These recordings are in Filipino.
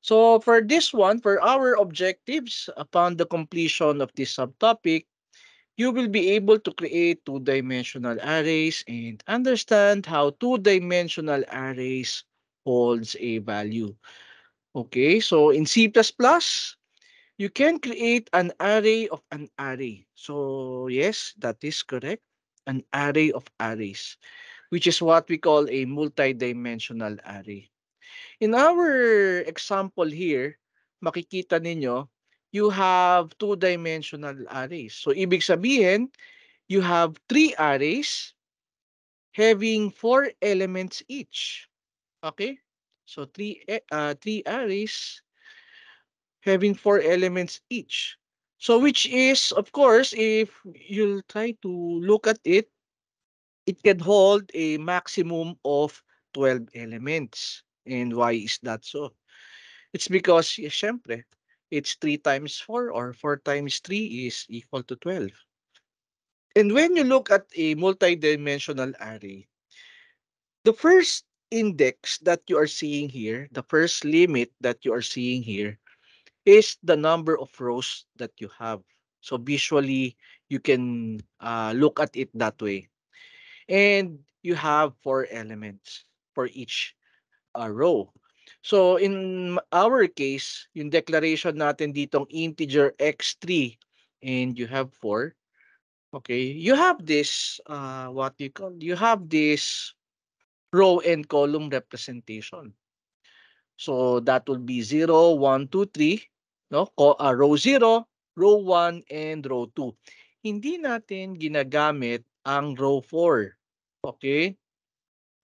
So for this one, for our objectives, upon the completion of this subtopic, you will be able to create two-dimensional arrays and understand how two-dimensional arrays holds a value. Okay, so in C++, you can create an array of an array. So yes, that is correct. An array of arrays, which is what we call a multi-dimensional array. In our example here, makikita ninyo, you have two-dimensional arrays. So ibig sabihin, you have three arrays having four elements each. Okay? So three arrays having four elements each. So which is, of course, if you'll try to look at it, it can hold a maximum of 12 elements. And why is that so? It's because, syempre, it's 3 times 4 or 4 times 3 is equal to 12. And when you look at a multidimensional array, the first index that you are seeing here, the first limit that you are seeing here, is the number of rows that you have. So visually, you can look at it that way. And you have four elements for each row. So in our case, yung declaration natin ditong integer x3 and you have 4. Okay, you have this, what you call, you have this row and column representation. So that will be 0, 1, 2, 3, no? Row 0, row 1, and row 2. Hindi natin ginagamit ang row 4. Okay?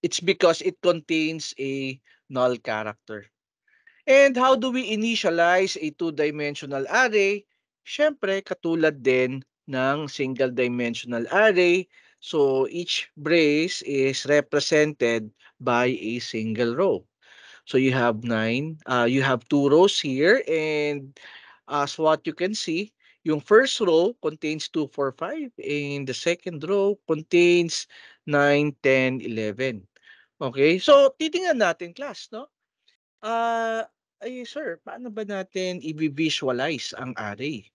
It's because it contains a null character. And how do we initialize a two-dimensional array? Siyempre, katulad din ng single-dimensional array. So each brace is represented by a single row. So you have two rows here, and as what you can see, yung first row contains 2, 4, 5, and the second row contains 9, 10, 11. Okay, so titingnan natin class, no? Sir, paano ba natin i-visualize ang array?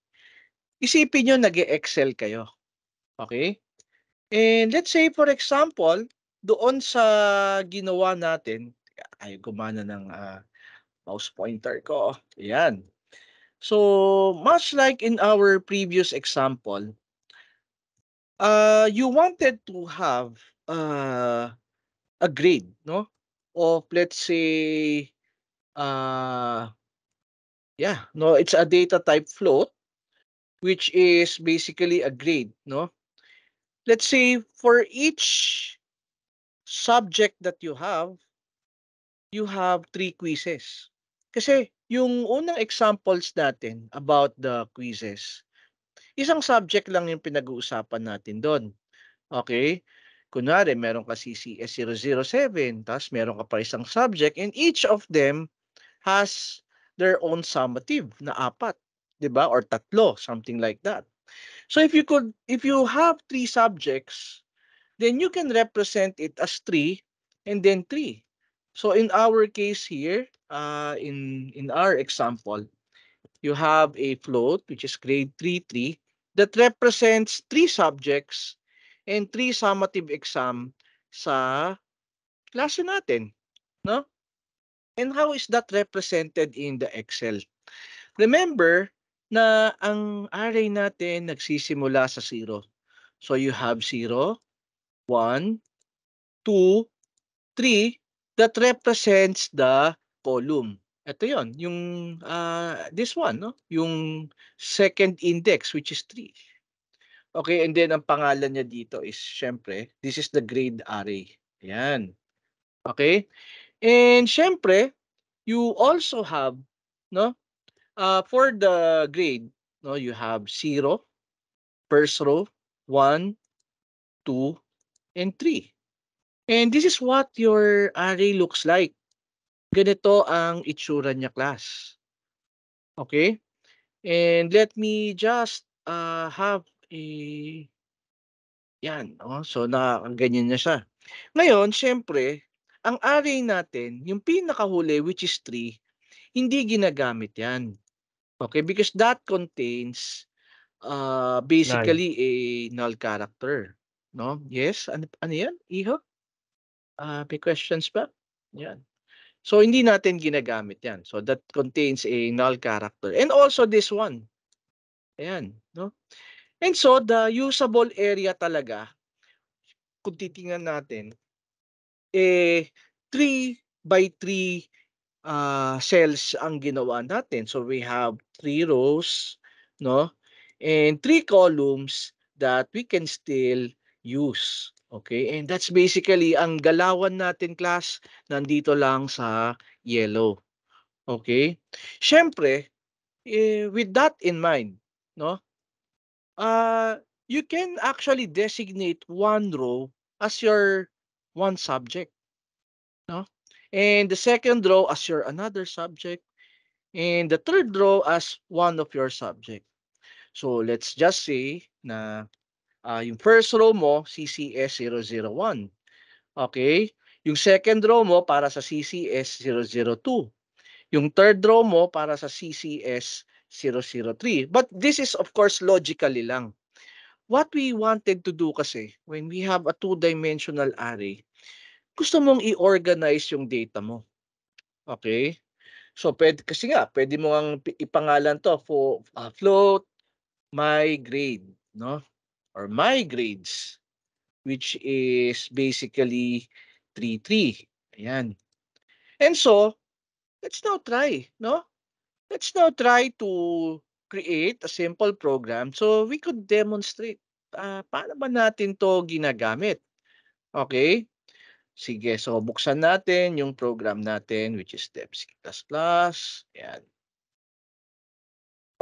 Isipin nyo nag-e-Excel kayo. Okay? And let's say for example, doon sa ginawa natin, ay gumana ng mouse pointer ko. Ayan. So, much like in our previous example, you wanted to have a grade, no? Of let's say, uh, yeah, no, it's a data type float, which is basically a grade, no? Let's say for each subject that you have three quizzes. Kasi yung unang examples natin about the quizzes, isang subject lang yung pinag-uusapan natin doon. Okay? Kunwari, meron ka CCS007, tapos meron ka pa isang subject, and each of them has their own summative na apat, 'di ba? Or tatlo, something like that. So if you have three subjects, then you can represent it as three and then three. So in our case here, in our example, you have a float which is grade 3 3 that represents three subjects and three summative exam sa klase natin, no? And how is that represented in the Excel? Remember na ang array natin nagsisimula sa 0. So you have 0, 1, 2, 3 that represents the column. Ito 'yon, yung this one, no? Yung second index which is 3. Okay, and then ang pangalan niya dito is siyempre, this is the grade array. Ayan. Okay? And siyempre, you also have, no, for the grade, no, you have 0, first row, 1, 2, and 3. And this is what your array looks like. Ganito ang itsura niya, class. Okay? And let me just have a yan. Oh, so ganyan na siya. Ngayon, siyempre, ang array natin, yung pinakahuli which is 3, hindi ginagamit yan. Okay, because that contains Null. basically a null character, no? Yes, ano yan, Iho? May questions ba? Yan. So hindi natin ginagamit yan. So that contains a null character. And also this one. Ayan, no? And so the usable area talaga, kung titingnan natin, 3 by 3 cells ang ginawa natin. So we have 3 rows, no? And 3 columns that we can still use. Okay? And that's basically ang galawan natin, class, nandito lang sa yellow. Okay? Siyempre, with that in mind, no? You can actually designate one row as your one subject, no? And the second row as your another subject, and the third row as one of your subject. So let's just say na yung first row mo CCS001. Okay? Yung second row mo para sa CCS002. Yung third row mo para sa CCS003. But this is of course logically lang. What we wanted to do kasi when we have a two-dimensional array, gusto mong i-organize yung data mo. Okay? So kasi nga pwede mo ang ipangalan to for float my grade, no? Or my grades, which is basically 3, 3. Ayan. And so, let's now try, no? Let's now try to create a simple program so we could demonstrate paano ba natin to ginagamit. Okay? Sige, so buksan natin yung program natin which is Step C++. Ayan.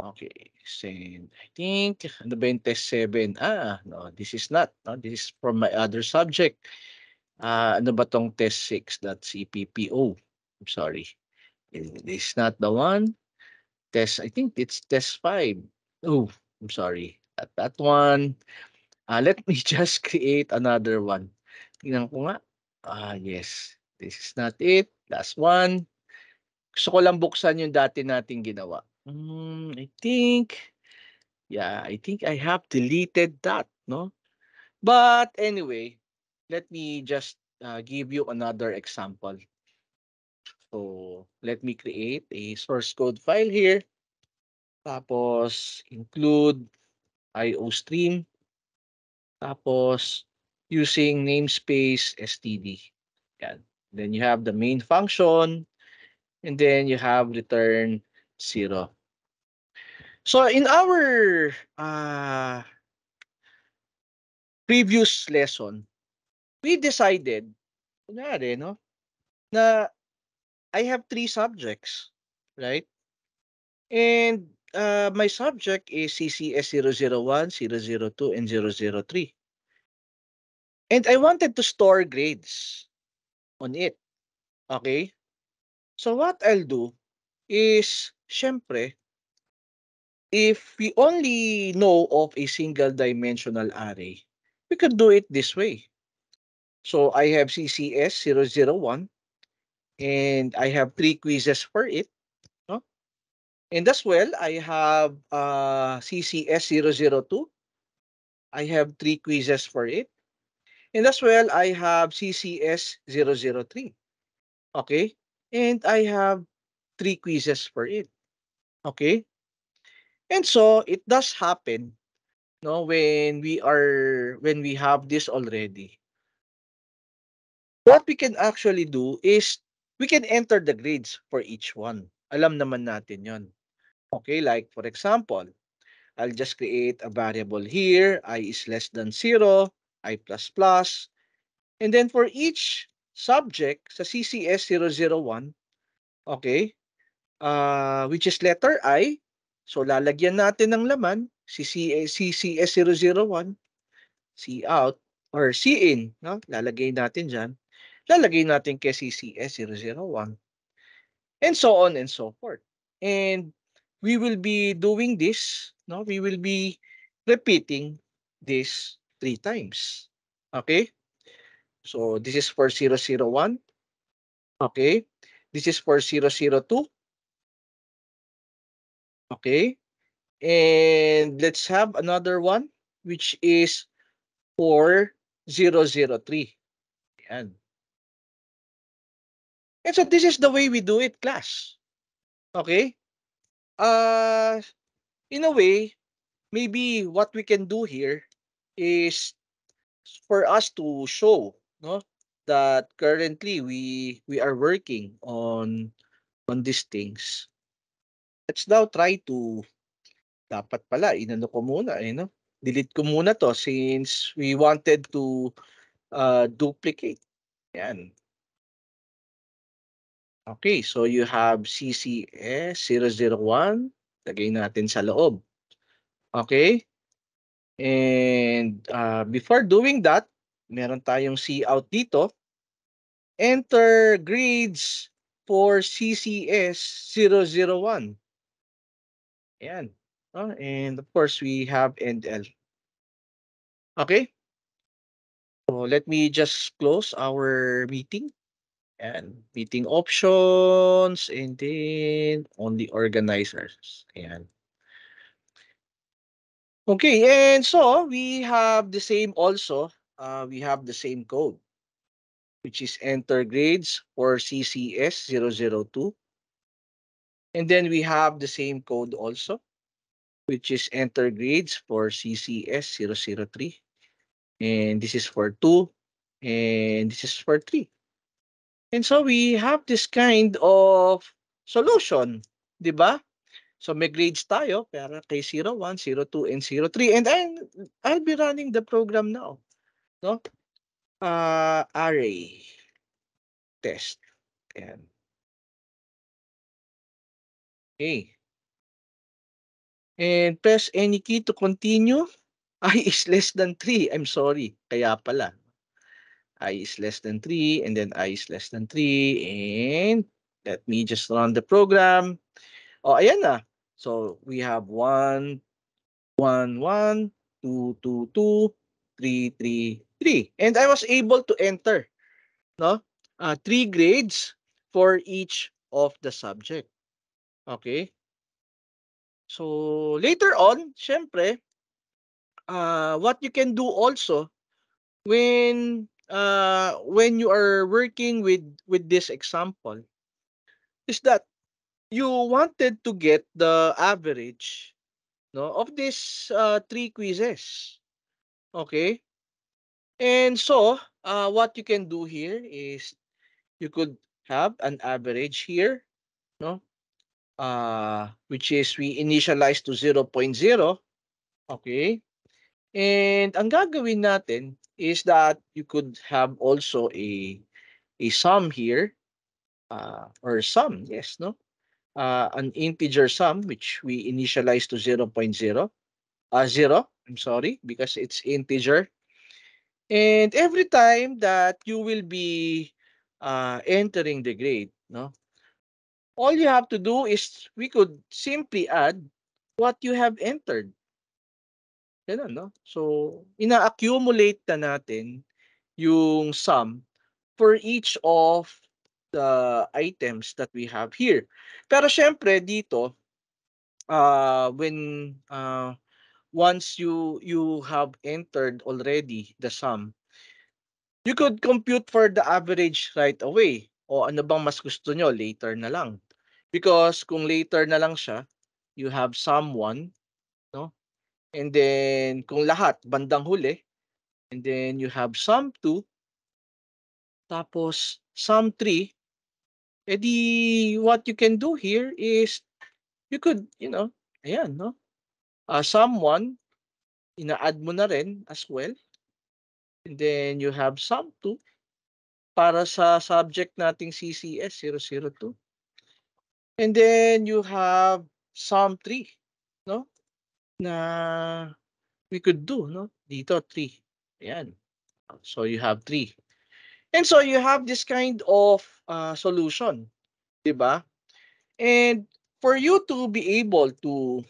Okay, send. I think, ano ba yung test 7? No, this is not. No? This is from my other subject. Ano ba tong test 6.cppo? I'm sorry. This is not the one. I think it's test 5. Oh, I'm sorry. At that one. Let me just create another one. Tingnan ko nga. Yes. This is not it. Last one. Gusto ko lang buksan yung dati nating ginawa. I think, yeah, I think I have deleted that, no? But anyway, let me just give you another example. So, let me create a source code file here. Tapos, include IOStream. Tapos, using namespace std. Yan. Then you have the main function. And then you have return 0. So, in our previous lesson, we decided, kunwari, no, na I have 3 subjects, right? And my subject is CCS001, 002, and 003. And I wanted to store grades on it. Okay? So what I'll do is, syempre, if we only know of a single dimensional array, we could do it this way. So I have CCS001 and I have 3 quizzes for it. No? And as well, I have CCS002. I have 3 quizzes for it. And as well, I have CCS003. Okay? And I have 3 quizzes for it. Okay? And so it does happen, no, when we have this already. What we can actually do is we can enter the grades for each one. Alam naman natin 'yon. Okay, like for example, I'll just create a variable here, I is less than 0, I plus plus. And then for each subject sa CCS001, okay, which is letter I, so lalagyan natin ng laman, CCS001, C out, or C in, no? Lalagay natin dyan. Lalagay natin kay CCS001, and so on and so forth. And we will be doing this, no? We will be repeating this 3 times. Okay? So this is for 001. Okay? This is for 002. Okay? And let's have another one, which is 4003. Yan. And so this is the way we do it, class. Okay? Uh, in a way, maybe what we can do here is for us to show, no, that currently we are working on these things. Let's now try to, dapat pala inano ko muna no. Delete ko muna to since we wanted to duplicate. Yan. Okay, so you have CCS 001. Lagay natin sa loob. Okay? And before doing that, meron tayong cout dito. Enter grades for CCS 001. Ayan. And of course, we have NL. Okay? So let me just close our meeting. And meeting options and then only organizers. Ayan. Okay, and so we have the same also. We have the same code, which is enter grades for CCS 002. And then we have the same code also, which is enter grades for CCS 003. And this is for 2. And this is for 3. And so we have this kind of solution, di ba? So may grades tayo para kay 01, 02, and 03. And I'll be running the program now. No? Array test. Ayan. Okay. And press any key to continue. I is less than 3. I'm sorry. Kaya pala. I is less than 3 and then I is less than 3. And let me just run the program. Oh, ayan na. So we have 1, 1, 1, 2, 2, 2, 3, 3, 3. And I was able to enter, no? 3 grades for each of the subject. Okay? So later on, syempre, what you can do also when you are working with this example is that you wanted to get the average, no, of these 3 quizzes. Okay? And so, what you can do here is you could have an average here, no? Which is we initialize to 0.0. Okay? And ang gagawin natin is that you could have also a sum here, or sum, yes, no? An integer sum which we initialize to 0.0, 0, I'm sorry, because it's integer. And every time that you will be entering the grade, no? All you have to do is we could simply add what you have entered. Ganun, no? So, ina-accumulate na natin yung sum for each of the items that we have here. Pero syempre dito, when once you have entered already the sum, you could compute for the average right away. O ano bang mas gusto nyo? Later na lang. Because kung later na lang siya, you have sum 1, no? And then kung lahat bandang huli, and then you have sum 2, tapos sum 3, edi what you can do here is you could, ayan, no? Sum 1, ina-add mo na rin as well. And then you have sum 2 para sa subject nating CCS 002. And then you have sum 3, no? Na we could do, no? Dito 3. Ayan. So you have 3. And so you have this kind of solution, 'di ba? And for you to be able to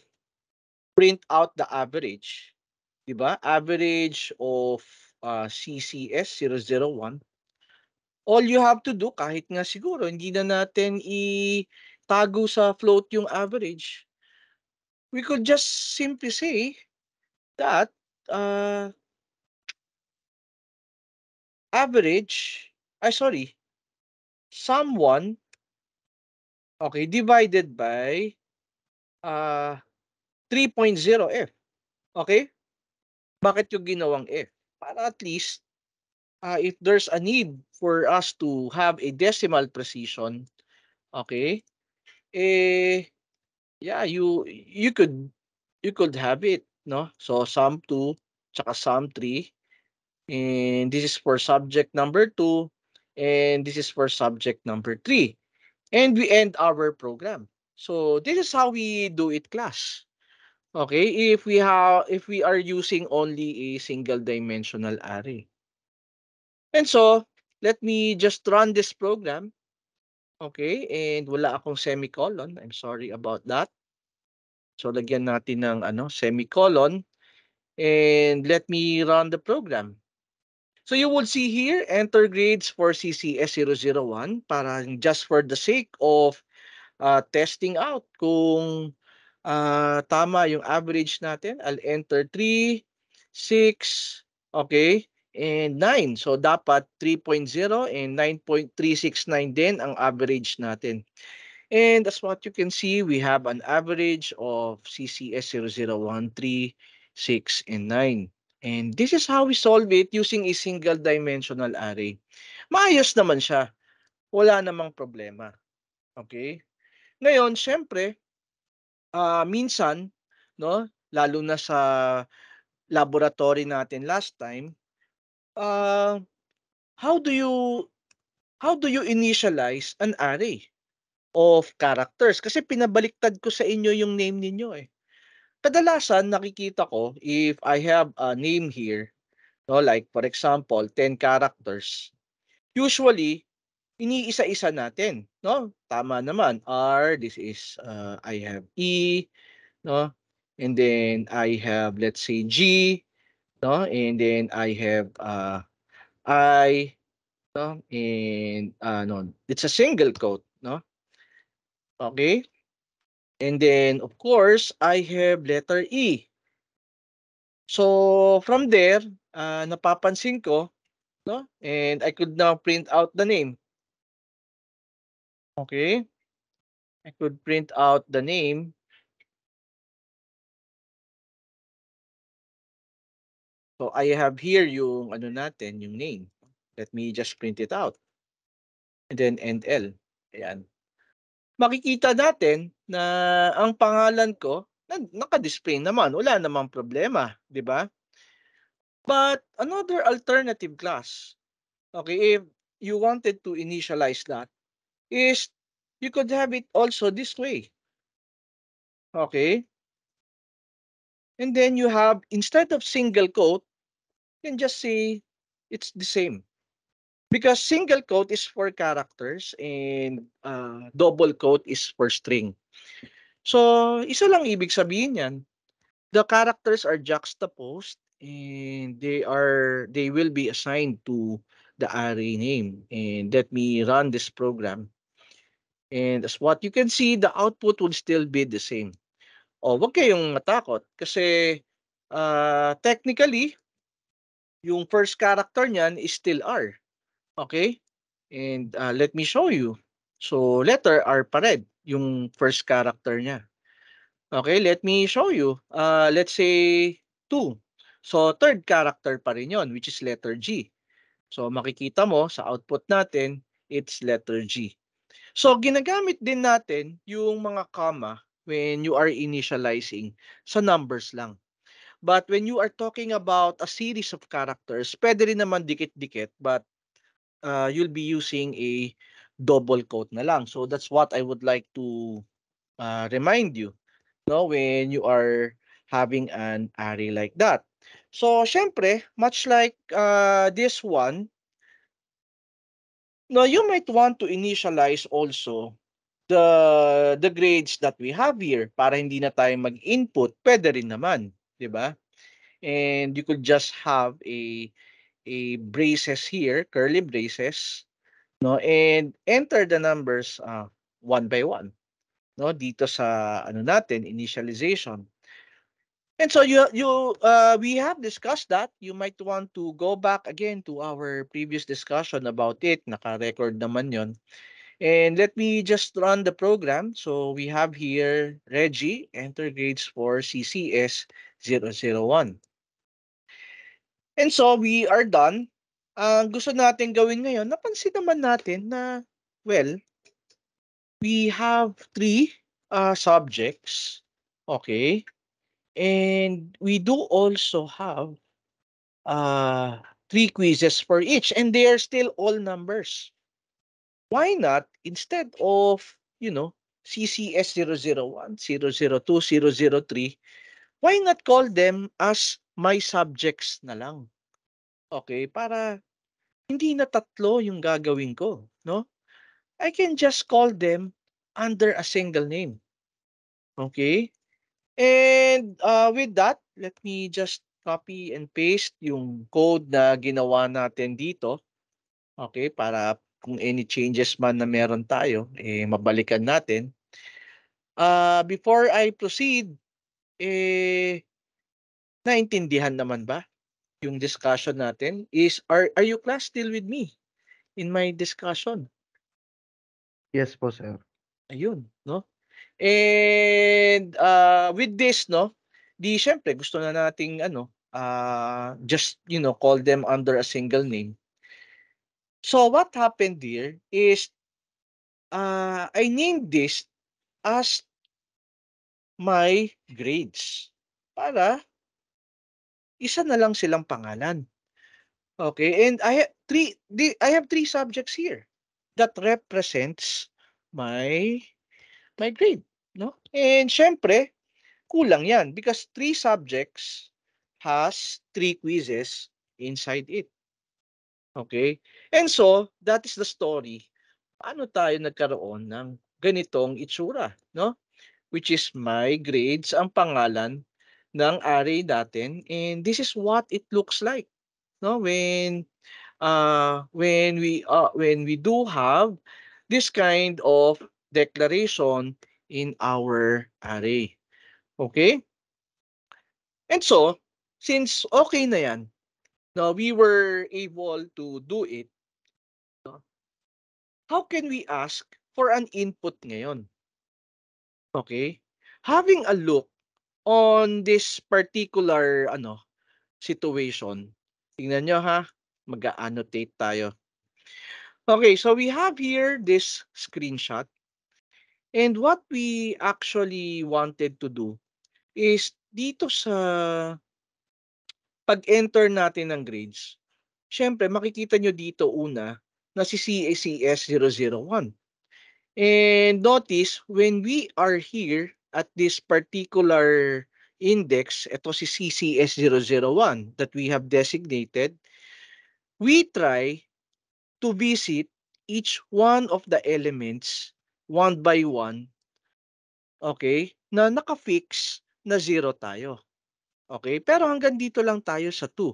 print out the average, 'di ba? Average of CCS 001. All you have to do, kahit nga siguro hindi na natin itago sa float yung average, we could just simply say that uh, average, sorry, someone, okay, divided by uh, 3.0 F. Okay? Bakit yung ginawang F? Para at least, if there's a need for us to have a decimal precision, okay, eh, yeah, you could have it, no? So, sum 2 tsaka sum 3, and this is for subject number 2, and this is for subject number 3. And we end our program. So, this is how we do it, class. Okay, if we are using only a single dimensional array. And so, let me just run this program. Okay, and wala akong semicolon. I'm sorry about that. So, lagyan natin ng semicolon, and let me run the program. So, you will see here, enter grades for CCS001 para just for the sake of testing out kung tama yung average natin. I'll enter 3, 6, okay, and 9. So, dapat 3.0 and 9.369 din ang average natin. And as what you can see, we have an average of CCS001, 3, 6, and 9. And this is how we solve it using a single dimensional array. Maayos naman siya. Wala namang problema. Okay? Ngayon, syempre, minsan, no, lalo na sa laboratory natin last time, uh, how do you how do you initialize an array of characters? Kasi pinabaliktad ko sa inyo yung name ninyo eh. Kadalasan nakikita ko if I have a name here, no, like for example, 10 characters. Usually, iniisa-isa natin, no? Tama naman. R, this is I have E, no? And then I have, let's say, G, no? And then I have I, no? And no, it's a single quote, no? Okay? And then of course, I have letter E. So from there, napapansin ko, no? And I could now print out the name. Okay? I could print out the name. So I have here yung ano natin, yung name. Let me just print it out. And then end L. Ayan. Makikita natin na ang pangalan ko naka-display naman, wala namang problema, 'di ba? But another alternative class, okay, if you wanted to initialize that, is you could have it also this way. Okay? And then you have, instead of single quote, you can just say it's the same. Because single quote is for characters and double quote is for string. So, isa lang ibig sabihin yan. The characters are juxtaposed and they will be assigned to the array name. And let me run this program. And as what you can see, the output will still be the same. O, wag kayong matakot kasi technically, yung first character niyan is still R. Okay? And let me show you. So, letter R pa rin, yung first character niya. Okay, let me show you. Let's say 2. So, third character pa rin yun, which is letter G. So, makikita mo sa output natin, it's letter G. So, ginagamit din natin yung mga comma when you are initializing sa numbers lang. But when you are talking about a series of characters, pwede rin naman dikit-dikit, but you'll be using a double quote na lang. So, that's what I would like to remind you, no, when you are having an array like that. So, syempre, much like this one, no, you might want to initialize also the grades that we have here para hindi na tayo mag-input. Pwede rin naman, 'di ba? And you could just have a braces here, curly braces, no, and enter the numbers one by one. no, dito sa ano natin, initialization. And so we have discussed that. You might want to go back again to our previous discussion about it. Naka-record naman yon. And let me just run the program. So we have here Reggie, enter grades for CCS 001. And so we are done. Ang gusto natin gawin ngayon, napansin naman natin na, well, we have three subjects. Okay. And we do also have uh, three quizzes for each, and they are still all numbers. Why not, instead of, CCS 001, 002, 003, why not call them as my subjects na lang? Okay, para hindi na tatlo yung gagawin ko, no? I can just call them under a single name. Okay? And with that, let me just copy and paste yung code na ginawa natin dito. Okay, para kung any changes man na meron tayo, mabalikan natin. Before I proceed, naintindihan naman ba yung discussion natin? Are you class still with me in my discussion? Yes po, sir. Ayun, no? And with this, no, di syempre gusto na nating just call them under a single name. So what happened here is I named this as my grades para isa na lang silang pangalan. Okay, and I have three subjects here that represents my grade, no? And syempre, kulang 'yan because three subjects has three quizzes inside it. Okay? And so, that is the story. Paano tayo nagkaroon ng ganitong itsura, no? Which is my grades ang pangalan ng array natin, and this is what it looks like, no? When we do have this kind of declaration in our array. Okay? And so, since okay na yan, no, we were able to do it, no, how can we ask for an input ngayon? Okay? Having a look on this particular situation, tingnan nyo ha, mag-annotate tayo. Okay, so we have here this screenshot, and what we actually wanted to do is dito sa pag-enter natin ng grades, syempre makikita nyo dito una na si CACS 001. And notice when we are here at this particular index, ito si CCS 001 that we have designated, we try to visit each one of the elements one by one, okay, na naka-fix na 0 tayo. Okay? Pero hanggang dito lang tayo sa 2.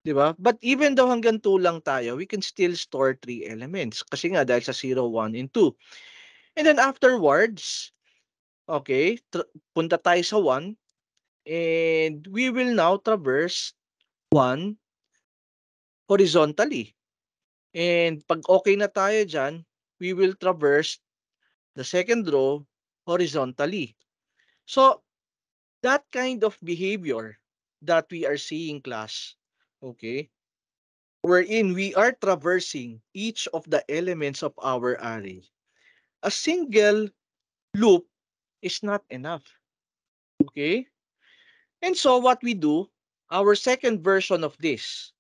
'Di ba? But even though hanggang 2 lang tayo, we can still store 3 elements. Kasi nga dahil sa 0, 1, and 2. And then afterwards, okay, punta tayo sa 1, and we will now traverse 1 horizontally. And pag okay na tayo dyan, we will traverse the second row horizontally. So, that kind of behavior that we are seeing, class, okay, wherein we are traversing each of the elements of our array, a single loop is not enough. Okay? And so what we do, our second version of this,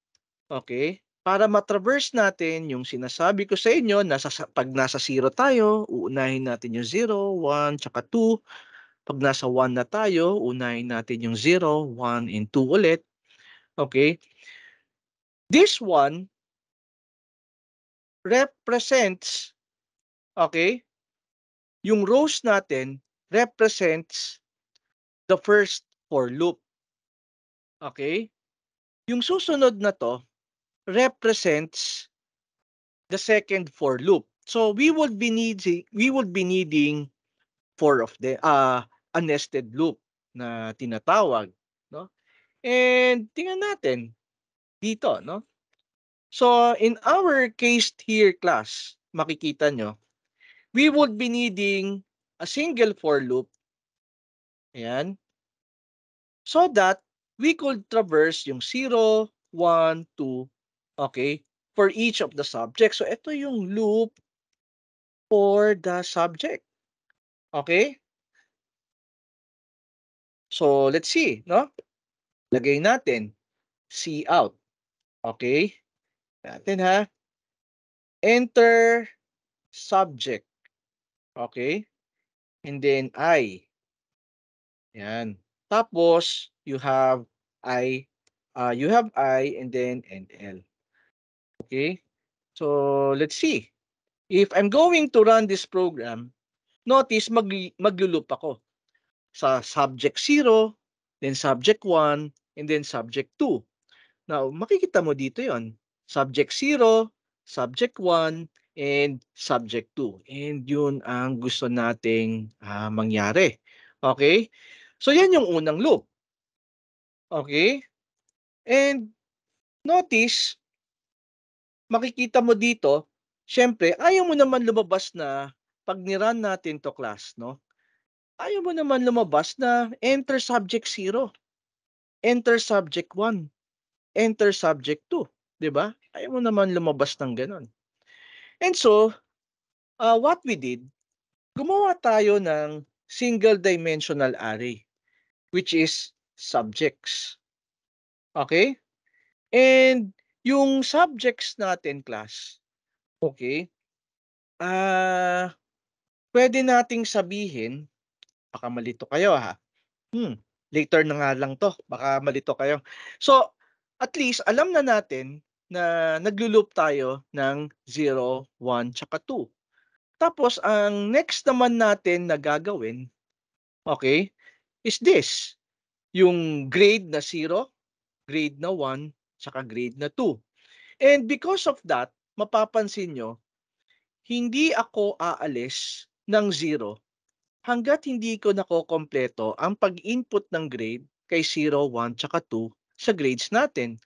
okay, para matraverse natin yung sinasabi ko sa inyo, pag nasa 0 tayo, uunahin natin yung 0, 1, tsaka 2. Pag nasa 1 na tayo, unahin natin yung 0, 1, and 2 ulit. Okay? This one represents, okay, yung rows natin represents the first for loop. Okay? Yung susunod na to represents the second for loop. So we would be needing four of the a nested loop na tinatawag, no? And tingnan natin dito, no? So, in our case here class, makikita nyo, we would be needing a single for loop, ayan, so that we could traverse yung 0, 1, 2, okay, for each of the subjects. So, ito yung loop for the subject, okay? So, let's see, no? Lagay natin, C out, okay? Natin ha, enter subject, okay? And then I, yan. Tapos, you have I and then and L. Okay? So, let's see. If I'm going to run this program, notice maglo-loop ako sa subject 0, then subject 1, and then subject 2. Now, makikita mo dito yon, subject 0, subject 1, and subject 2. And yun ang gusto nating mangyari. Okay? So, yan yung unang loop. Okay? And notice, makikita mo dito, syempre, ayaw mo naman lumabas na pag ni-run natin to class, no? Ayaw mo naman lumabas na enter subject 0, enter subject 1, enter subject 2. 'Di ba? Ayaw mo naman lumabas ng ganun. And so, what we did, gumawa tayo ng single dimensional array, which is subjects. Okay? And yung subjects natin class, okay, pwede nating sabihin, baka malito kayo ha. Later na nga lang 'to, baka malito kayo. So, at least alam na natin na naglo-loop tayo ng 0, 1, tsaka 2. Tapos ang next naman natin na gagawin, okay, is this, yung grade na 0, grade na 1, tsaka grade na 2. And because of that, mapapansin nyo, hindi ako aalis ng 0 hangga't hindi ko nakokompleto ang pag-input ng grade kay 0, 1, tsaka 2 sa grades natin.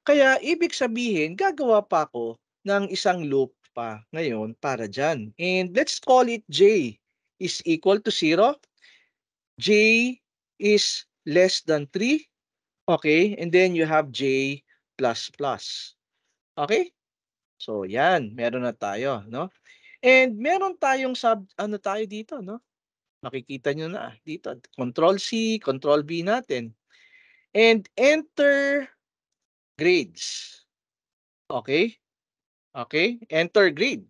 Kaya ibig sabihin, gagawa pa ako ng isang loop pa ngayon para dyan. And let's call it J is equal to 0. J is less than 3. Okay? And then you have J plus plus. Okay? So yan, meron na tayo, no? And meron tayong ano tayo dito, no? Makikita nyo na dito, Control C, Control V natin. And enter grades. Okay? Okay? Enter grade.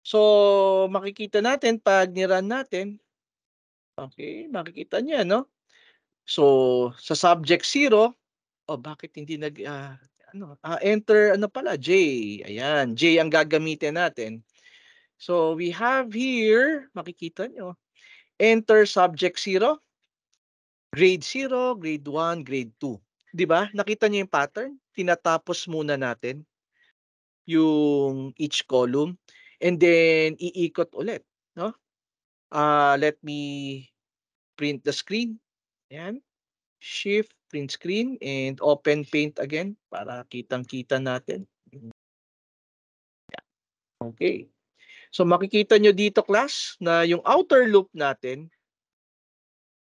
So, makikita natin pag ni-run natin, okay, makikita niyo, no? So, sa subject 0, bakit hindi enter ano pala, J. Ayan, J ang gagamitin natin. So, we have here, makikita nyo, enter subject 0, grade 0, grade 1, grade 2. 'Di ba? Nakita niyo yung pattern? Tinatapos muna natin yung each column and then iikot ulit, no? Let me print the screen. Ayan. Shift, print screen, and open Paint again para kitang-kita natin. Okay. So makikita nyo dito class na yung outer loop natin,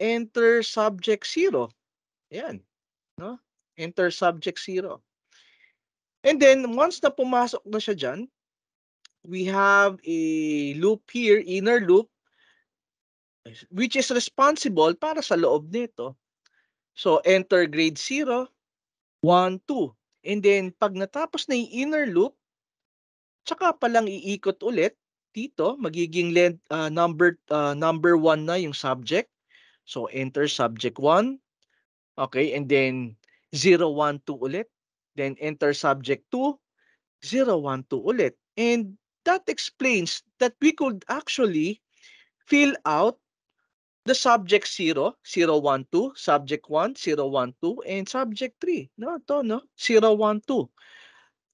enter subject 0. Ayan. No? Enter subject 0. And then, once na pumasok na siya dyan, we have a loop here, inner loop, which is responsible para sa loob nito. So, enter grade 0, 1, 2. And then, pag natapos na yung inner loop, tsaka palang iikot ulit dito, magiging number 1 na yung subject. So, enter subject 1. Okay, and then 0, 1, 2 ulit. Then, enter subject 2. 0, 1, 2 ulit. And that explains that we could actually fill out the subject 0, 0, 1, 2, subject 1, 0, 1, 2, and subject 3. No, to, no? 0, 1, 2.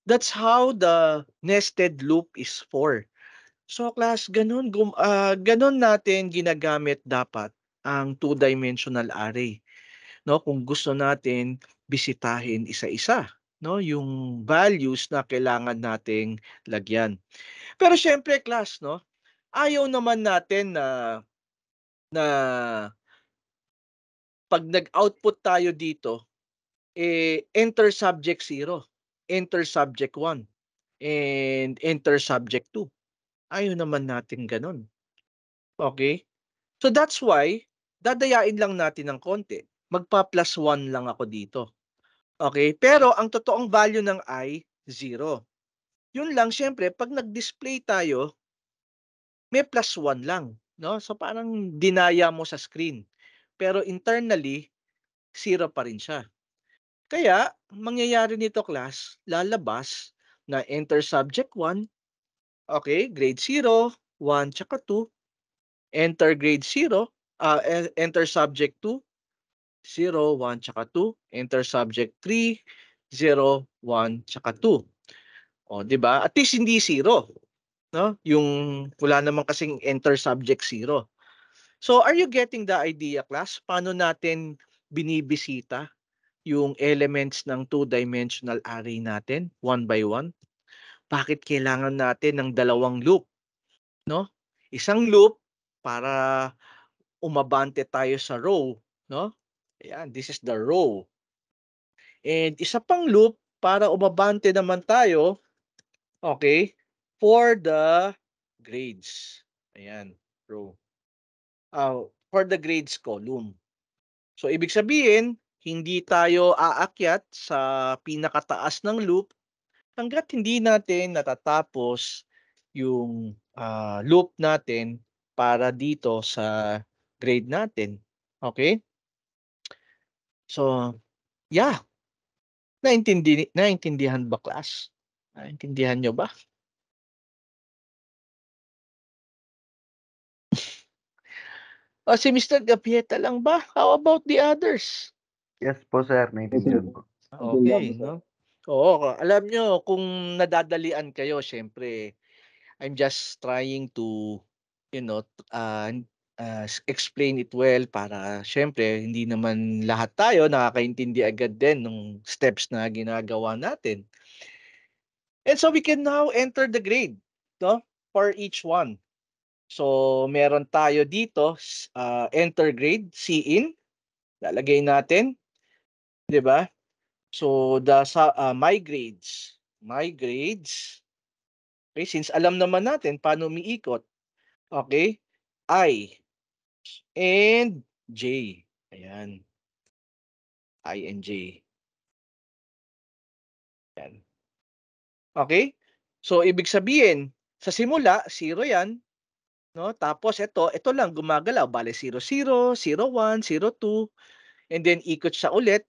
That's how the nested loop is for. So class, ganun natin ginagamit dapat ang two-dimensional array, 'no? Kung gusto natin bisitahin isa-isa, 'no, yung values na kailangan nating lagyan. Pero siyempre class, 'no, ayaw naman natin na na 'pag nag-output tayo dito, enter subject 0, enter subject 1, and enter subject 2. Ayaw naman natin gano'n, okey? So that's why, dadayain lang natin ng konti. Magpa-+1 lang ako dito. Okay? Pero ang totoong value ng I, 0. Yun lang siyempre 'pag nag-display tayo, may +1 lang, 'no? So parang dinaya mo sa screen. Pero internally, 0 pa rin siya. Kaya mangyayari nito class, lalabas na enter subject 1, okay, grade 0, 1, tsaka 2. Enter grade 0, enter subject 2, 0, 1, tsaka 2. Enter subject 3, 0, 1, tsaka 2. O, 'di ba? At least hindi 0, 'no? Yung wala naman kasing enter subject 0. So, are you getting the idea, class? Paano natin binibisita yung elements ng two-dimensional array natin, one by one? Bakit kailangan natin ng dalawang loop, 'no? Isang loop para umabante tayo sa row, 'no? Ayan, this is the row. And isa pang loop para umabante naman tayo, okay, for the grades. Ayan, row. For the grades column. So ibig sabihin, hindi tayo aakyat sa pinakataas ng loop hangga't hindi natin natatapos yung loop natin para dito sa grade natin. Okay? So, yeah. Naintindihan ba class? Naintindihan nyo ba? O si Mr. Gapieta lang ba? How about the others? Yes po, sir. Naintindihan po. Okay, no? Oo, alam nyo, kung nadadalian kayo, syempre, I'm just trying to, you know, explain it well para syempre hindi naman lahat tayo nakakaintindi agad din ng steps na ginagawa natin. And so we can now enter the grade, no? For each one. So meron tayo dito, enter grade, C-in, lalagay natin, 'di ba? So my grades, okay, since alam naman natin paano umiikot, okay? I and J. Ayan, I and J. Yan. Okay? So ibig sabihin, sa simula 0 'yan, 'no? Tapos ito lang gumagalaw, bale 0, 0, 0, 1, 0, 2, and then ikot siya ulit,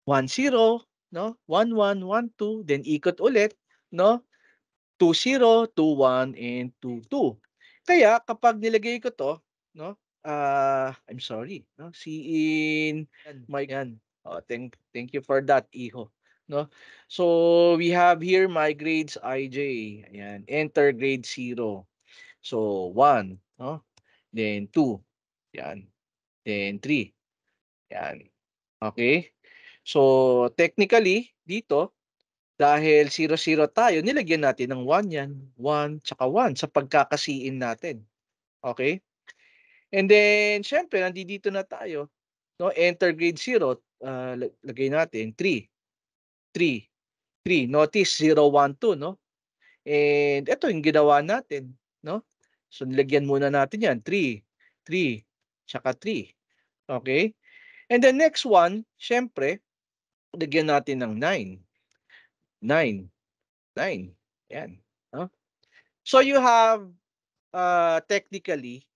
1, 0, 'no? 1, 1, 1, 2, then ikot ulit, 'no? 2, 0, 2, 1, and 2, 2. Kaya kapag nilagay ko 'to, 'no, I'm sorry, 'no, in my yan. Oh, thank you for that, iho, 'no? So, we have here my grades IJ, ayan, enter grade 0. So, 1, 'no? Then 2, 'yan. Then 3, 'yan. Okay? So, technically dito, dahil 0, 0 tayo, nilagyan natin ng 1 'yan, 1 tsaka 1 sa pagkakasiin natin. Okay? And then siyempre nandito na tayo, 'no, enter grade 0, lagay natin 3, 3, 3. Notice 0, 1, 2, 'no? And ito yung ginawa natin, 'no? So nilagyan muna natin 'yan, 3, 3, tsaka 3. Okay? And the next one, siyempre, lagyan natin ng 9, 9, 9. Ayan, 'no? So you have, technically,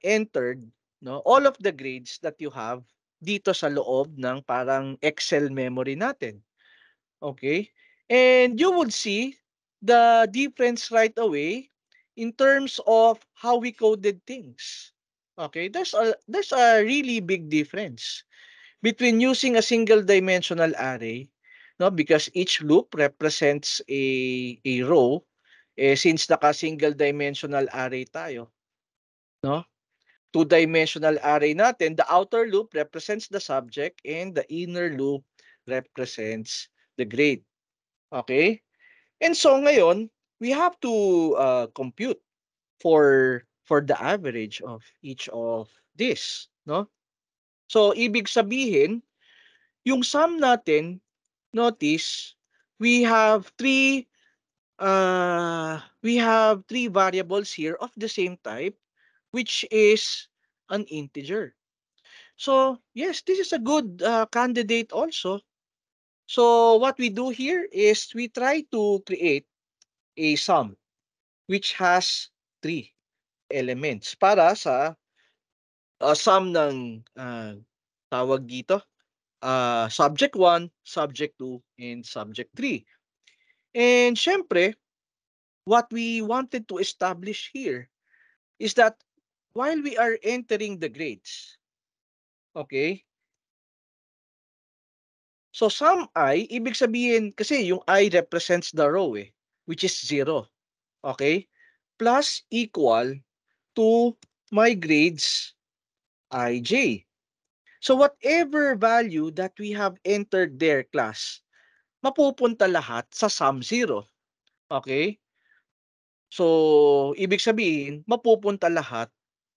entered, 'no, all of the grades that you have dito sa loob ng parang Excel memory natin. Okay? And you would see the difference right away in terms of how we coded things. Okay? There's a really big difference between using a single dimensional array, no, because each loop represents a row, Since naka-single dimensional array tayo, no? Two-dimensional array natin, the outer loop represents the subject and the inner loop represents the grade. Okay? And so ngayon, we have to compute for the average of each of this, no? So ibig sabihin, yung sum natin, notice we have three variables here of the same type, which is an integer. So yes, this is a good candidate also. So what we do here is we try to create a sum which has three elements para sa sum ng tawag dito, subject 1, subject 2, and subject 3. And syempre, what we wanted to establish here is that while we are entering the grades, okay, so sum I, ibig sabihin, kasi yung I represents the row which is 0, okay, plus equal to my grades ij. So whatever value that we have entered there, class, mapupunta lahat sa sum 0. Okay? So, ibig sabihin, mapupunta lahat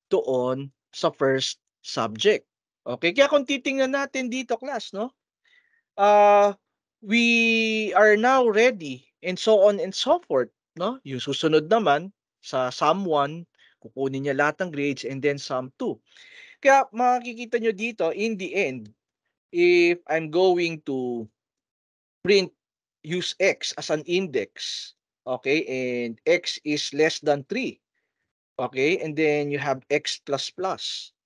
doon sa first subject. Okay? Kaya kung titingnan natin dito, class, no? Uh, we are now ready and so on and so forth, no? Yung susunod naman sa sum 1, kukunin niya lahat ng grades and then sum 2. Kaya makikita nyo dito, in the end, if I'm going to print use x as an index, okay, and x is less than 3, okay, and then you have x plus plus,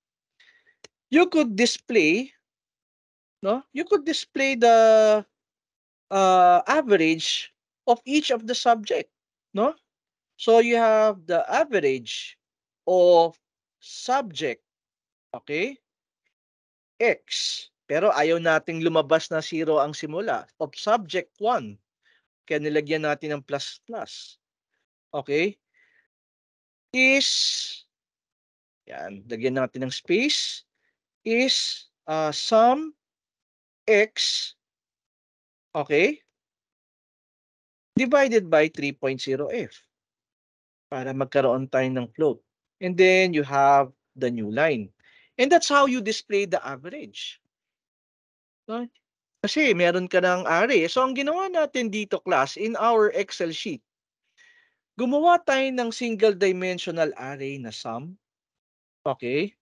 you could display, no, you could display the average of each of the subject, no. So you have the average of subject, okay, x, pero ayaw nating lumabas na 0 ang simula, of subject 1. Kaya nilagyan natin ng plus plus. Okay? Is, yan, lagyan natin ng space, is sum x, okay, divided by 3.0f para magkaroon tayo ng float. And then you have the new line. And that's how you display the average. No? Kasi meron ka ng array. So ang ginawa natin dito, class, in our Excel sheet, gumawa tayo ng single dimensional array na sum. Okay?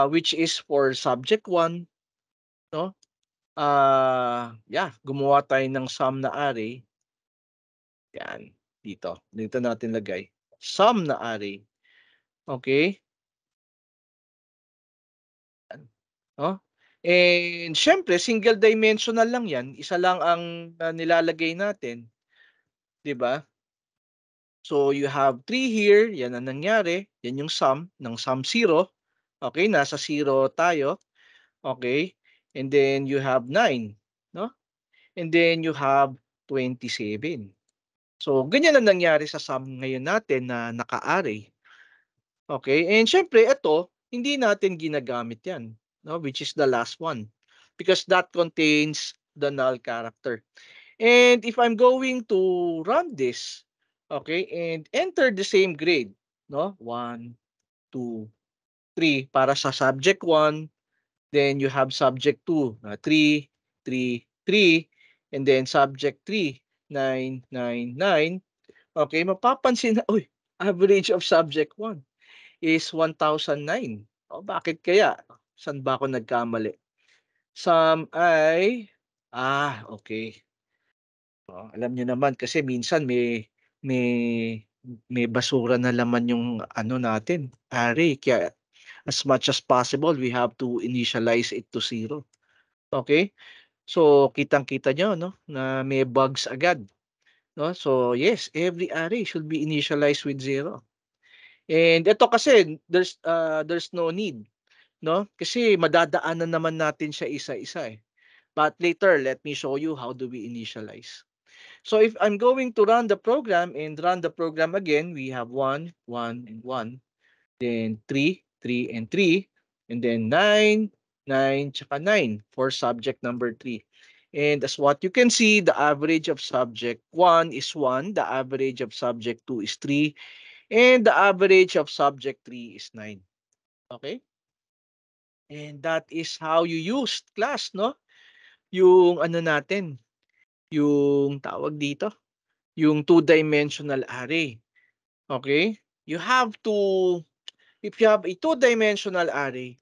Which is for subject 1, no? Yeah, gumawa tayo ng sum na array. Yan, dito. Dito natin lagay. Sum na array. Okay? No? And syempre, single dimensional lang yan. Isa lang ang nilalagay natin. 'Di ba? So, you have 3 here. Yan ang nangyari. Yan yung sum ng sum 0. Okay, nasa 0 tayo. Okay? And then you have 9. No? And then you have 27. So, ganyan ang nangyari sa sum ngayon natin na naka-array. Okay? And syempre, ito, hindi natin ginagamit yan, no? Which is the last one. Because that contains the null character. And if I'm going to run this, okay, and enter the same grade, no? 1, 2, 3 para sa subject 1, then you have subject 2, 3, 3, 3, and then subject 3, 9, 9, 9. Okay, mapapansin na, uy, average of subject 1 is 1,009. O, bakit kaya? Saan ba ako nagkamali? Some ay, okay. Alam niyo naman kasi minsan may may basura na laman yung ano natin, array. Kaya as much as possible, we have to initialize it to 0. Okay? So, kitang-kita niyo, no, na may bugs agad. No? So, yes, every array should be initialized with 0. And ito kasi, there's no need. No? Kasi madadaanan naman natin siya isa-isa. But later, let me show you how do we initialize. So if I'm going to run the program and run the program again, we have 1, 1, and 1. Then 3, 3, and 3. And then 9, 9, tsaka 9 for subject number 3. And as what you can see, the average of subject 1 is 1, the average of subject 2 is 3, and the average of subject 3 is 9. Okay? And that is how you use class, no? Yung ano natin, yung tawag dito, yung two-dimensional array. Okay? You have to, if you have a two-dimensional array,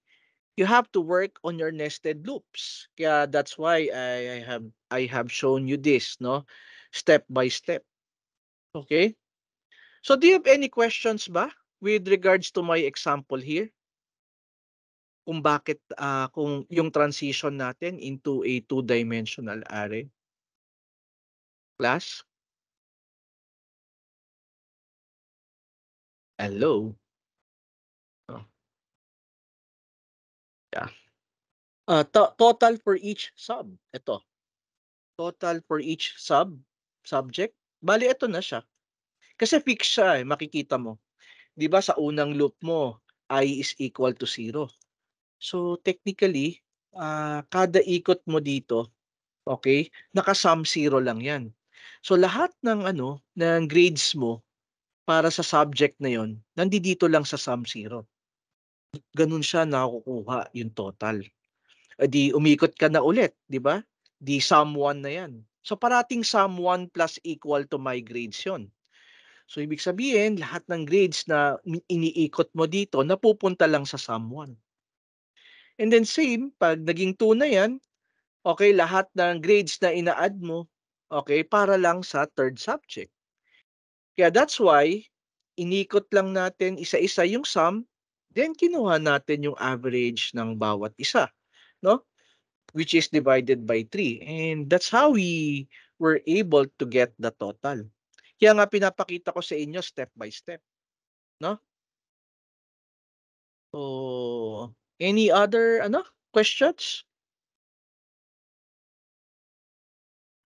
you have to work on your nested loops. Kaya that's why I have shown you this, no? Step by step. Okay? So do you have any questions ba with regards to my example here? Kung bakit kung yung transition natin into a two-dimensional array? Class? Hello? Oh, yeah. Total for each sub. Ito. Total for each subject. Bali, ito na siya. Kasi fix siya eh, makikita mo. 'Di ba sa unang loop mo, I is equal to 0. So technically, kada ikot mo dito, okay, naka-sum 0 lang 'yan. So lahat ng ano, ng grades mo para sa subject na 'yon, nandito lang sa sum 0. Gano'n siya nakukuha yung total. Eh di umikot ka na ulit, 'di ba? Di sum 1 na 'yan. So parating sum 1 plus equal to my grades 'yon. So ibig sabihin, lahat ng grades na iniikot mo dito napupunta lang sa sum 1. And then same, 'pag naging 2 na 'yan, okay, lahat ng grades na ina-add mo, okay, para lang sa third subject. Kaya that's why, inikot lang natin isa-isa yung sum, then kinuha natin yung average ng bawat isa, no? Which is divided by 3. And that's how we were able to get the total. Kaya nga pinapakita ko sa inyo step by step, no? So, any other ano, questions?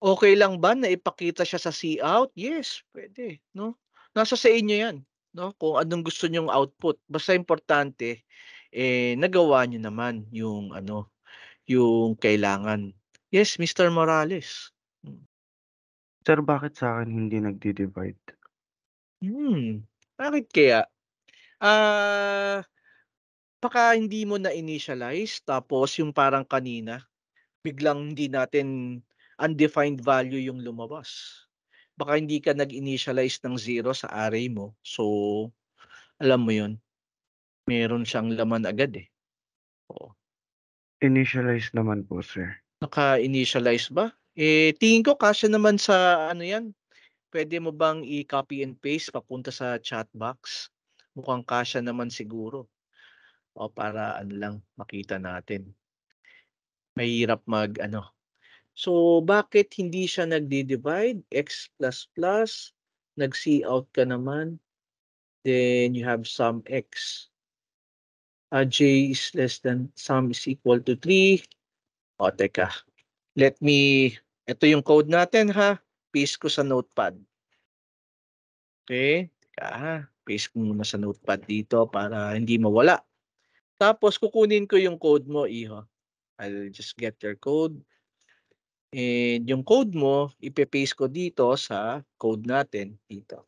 Okay lang ba na ipakita siya sa cout? Yes, pwede, 'no? Nasa sa inyo 'yan, 'no, kung anong gusto niyong output. Basta importante, eh, nagawa niyo naman yung ano, yung kailangan. Yes, Mr. Morales. Hmm. Sir, bakit sa'kin hindi nagdi-divide? Bakit kaya? Ah, baka hindi mo na-initialize tapos yung parang kanina, biglang hindi natin undefined value yung lumabas. Baka hindi ka nag-initialize ng 0 sa array mo. So, alam mo yun, meron siyang laman agad eh. Oo. Initialize naman po, sir. Naka-initialize ba? Eh, tingin ko kasya naman sa ano yan. Pwede mo bang i-copy and paste papunta sa chat box? Mukhang kasya naman siguro. O para ano lang, makita natin. Mahirap mag ano. So, bakit hindi siya nagdi-divide? X++, nag-cout ka naman. Then you have sum x. J is less than sum is equal to 3. O, teka. Ito yung code natin ha. Paste ko sa notepad. Okay? Teka ha. Paste ko muna sa notepad dito para hindi mawala. Tapos kukunin ko yung code mo, iho. I'll just get your code. And yung code mo, ipe-paste ko dito sa code natin dito.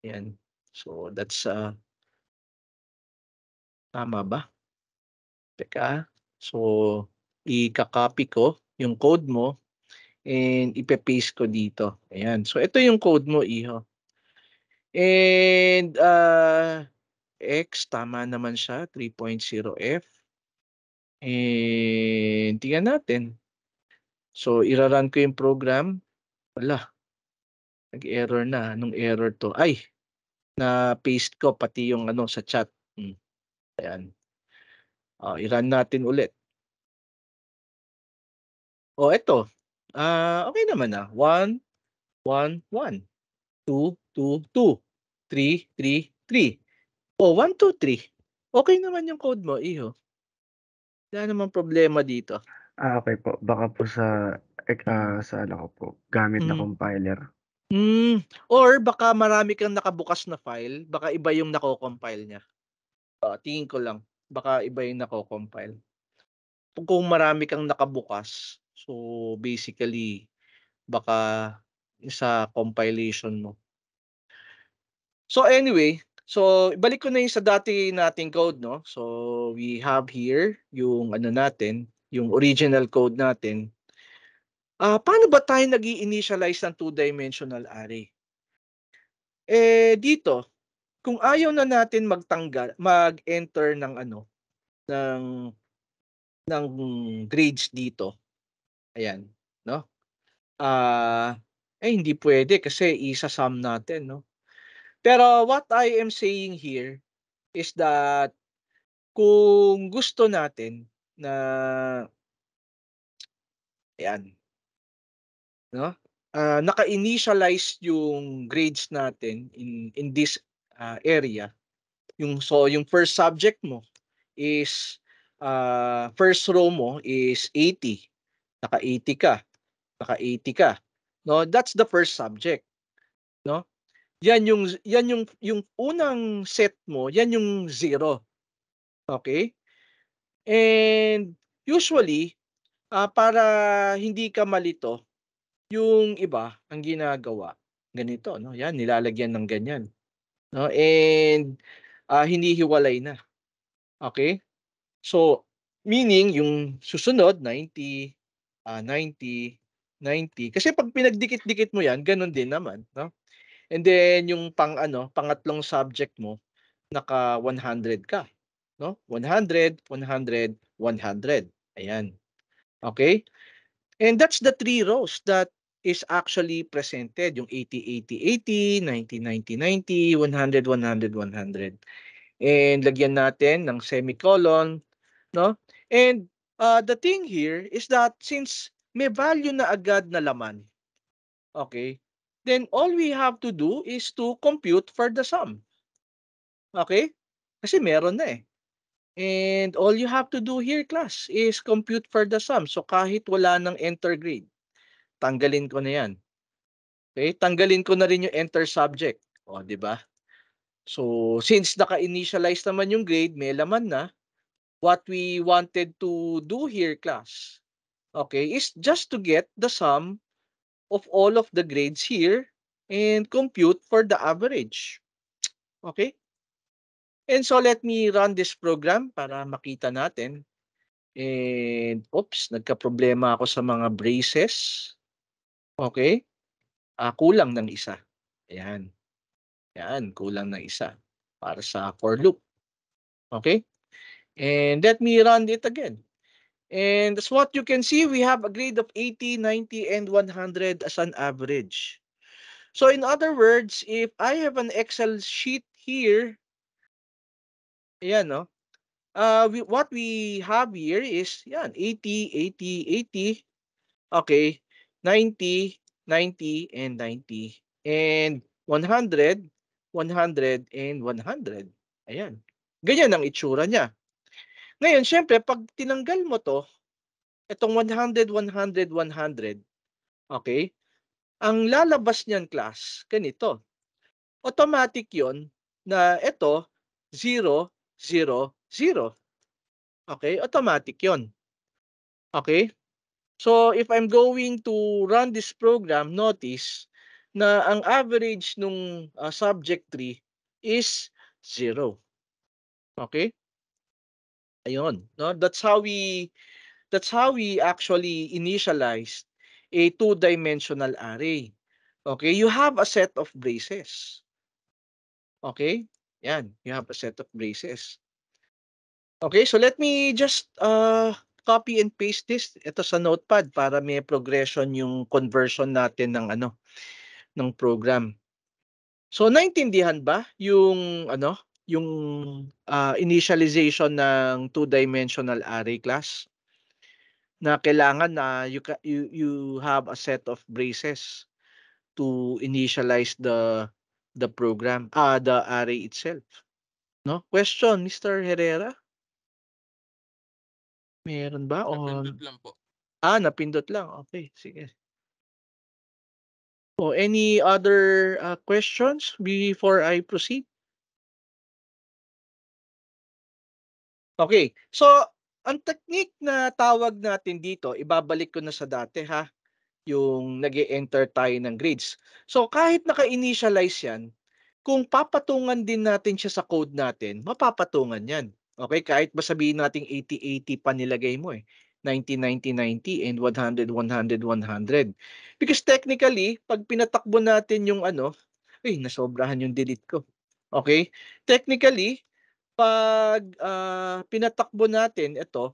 Yan. So, that's tama ba? Teka. So, ika-copy ko yung code mo and ipe-paste ko dito. Ayan. So, ito yung code mo, iho. And X, tama naman siya, 3.0F. And tingnan natin. So, ira-run ko yung program. Wala, nag-error na. Anong error to? Ay, na-paste ko pati yung ano sa chat. Ayan. I-run natin ulit. Eto. Okay naman 1, 1, 1. 2, 2, 2. 3, 3, 3. 1, 2, 3. Okay naman yung code mo, iho. Wala namang problema dito. Okay po. Baka po sa Sa ano ko po, gamit na Hmm. compiler. Or baka marami kang nakabukas na file, baka iba yung nako-compile niya. Tingin ko lang, baka iba yung nako-compile. Kung marami kang nakabukas, so basically baka sa compilation mo. So anyway, so ibalik ko na yung sa dati nating code 'no. So we have here yung ano natin, yung original code natin. Paano ba tayo nag-i-initialize ng two-dimensional array? Dito, kung ayaw na natin mag-enter ng ano, ng ng grades dito, ayan, 'no? Hindi puwede kasi isa-sum natin 'no. Pero what I am saying here is that kung gusto natin na ayan, 'no, naka-initialize yung grades natin in this, area, yung first subject mo is, first row mo is 80, naka-80 ka, naka-80 ka, 'no? That's the first subject, 'no? Yan yung unang set mo, yan yung zero, okay. And usually, para hindi ka malito, yung iba ang ginagawa ganito 'no, yan nilalagyan ng ganyan, 'no, and, hinihiwalay na, okay. So, meaning yung susunod 90, 90, 90 kasi 'pag pinagdikit-dikit mo yan gano'n din naman 'no. And then yung pang-ano, pangatlong subject mo naka 100 ka 'no, 100, 100, 100, ayan, okay. And that's the 3 rows that is actually presented, yung 80, 80, 80, 90, 90, 90, 100, 100, 100. And lagyan natin ng semicolon, 'no? And, the thing here is that since may value na agad na laman, okay, then all we have to do is to compute for the sum, okay? Kasi meron na, eh. And all you have to do here class is compute for the sum. So kahit wala ng enter grade, tanggalin ko na 'yan. Okay, tanggalin ko na rin yung enter subject, oh, 'di ba? So since naka-initialize naman yung grade, may laman na, what we wanted to do here class, okay, is just to get the sum of all of the grades here and compute for the average. Okay? And so let me run this program para makita natin. And oops, nagkaproblema ako sa mga braces. Okay? Kulang ng isa. Ayan. Ayan, kulang ng isa para sa for loop. Okay? And let me run it again. And as what you can see, we have a grade of 80, 90, and 100 as an average. So in other words, if I have an Excel sheet here, ayan, no? What we have here is yan, 80, 80, 80, okay, 90, 90, and 90, and 100, 100, and 100. Ayan. Ganyan ang itsura niya. Ngayon, syempre, pag tinanggal mo to, itong 100, 100, 100, okay, ang lalabas niyan class, ganito. Automatic yon na ito, 0, 0, 0. Okay, automatic yon. Okay? So, if I'm going to run this program, notice na ang average nung subject tree is 0. Okay? Ayun, no? That's how we actually initialized a two-dimensional array. Okay? You have a set of braces. Okay? Yan, you have a set of braces. Okay, so let me just copy and paste this ito sa notepad para may progression yung conversion natin ng ano, ng program. So naintindihan ba yung ano, yung initialization ng two-dimensional array class? Na kailangan na you have a set of braces to initialize the program, the array itself, no? Question, Mr. Herrera? Meron ba Sir, o pindot lang po. Napindot lang. Okay, sige. Any other questions before I proceed? Okay. So, ang technique na tawag natin dito, ibabalik ko na sa dati ha, yung nag-e-enter tayo ng grades. So, kahit naka-initialize yan, kung papatungan din natin siya sa code natin, mapapatungan yan. Okay? Kahit ba sabihin nating 80-80 pa nilagay mo eh. 90-90-90 and 100-100-100. Because technically, pag pinatakbo natin yung nasobrahan yung delete ko. Okay? Technically, pag pinatakbo natin ito,